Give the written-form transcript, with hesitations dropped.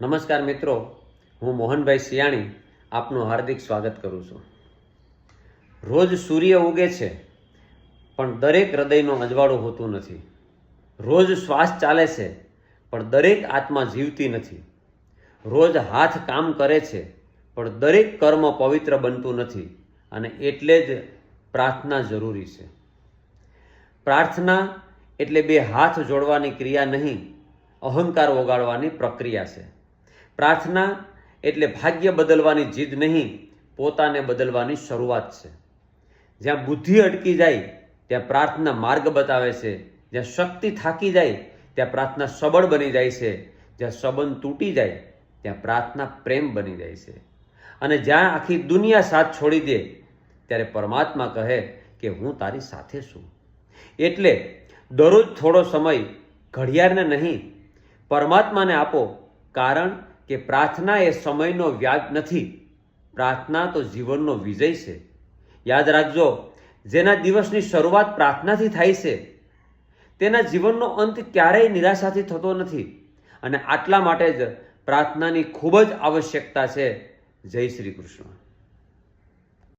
નમસ્કાર મિત્રો, હું મોહનભાઈ સિયાણી આપનું હાર્દિક સ્વાગત કરું છું. રોજ સૂર્ય ઉગે છે, પણ દરેક હૃદયનો અજવાળું હોતું નથી. રોજ શ્વાસ ચાલે છે, પણ દરેક આત્મા જીવતી નથી. રોજ હાથ કામ કરે છે, પણ દરેક કર્મ પવિત્ર બનતું નથી. અને એટલે જ પ્રાર્થના જરૂરી છે. પ્રાર્થના એટલે બે હાથ જોડવાની ક્રિયા નહીં, અહંકાર ઓગાળવાની પ્રક્રિયા છે. પ્રાર્થના એટલે ભાગ્ય બદલવાની જીદ નહીં, પોતાને બદલવાની શરૂઆત છે. જ્યાં બુદ્ધિ અટકી જાય ત્યાં પ્રાર્થના માર્ગ બતાવે છે. જ્યાં શક્તિ થાકી જાય ત્યાં પ્રાર્થના સબળ બની જાય છે. જ્યાં સંબંધ તૂટી જાય ત્યાં પ્રાર્થના પ્રેમ બની જાય છે. અને જ્યાં આખી દુનિયા સાથ છોડી દે ત્યારે પરમાત્મા કહે કે હું તારી સાથે છું. એટલે દરરોજ થોડો સમય ઘડિયાળને નહીં, પરમાત્માને આપો. કારણ કે પ્રાર્થના એ સમયનો વ્યાજ નથી, પ્રાર્થના તો જીવનનો વિજય છે. યાદ રાખજો, જેના દિવસની શરૂઆત પ્રાર્થનાથી થાય છે તેના જીવનનો અંત ક્યારેય નિરાશાથી થતો નથી. અને આટલા માટે જ પ્રાર્થનાની ખૂબ જ આવશ્યકતા છે. જય શ્રી કૃષ્ણ.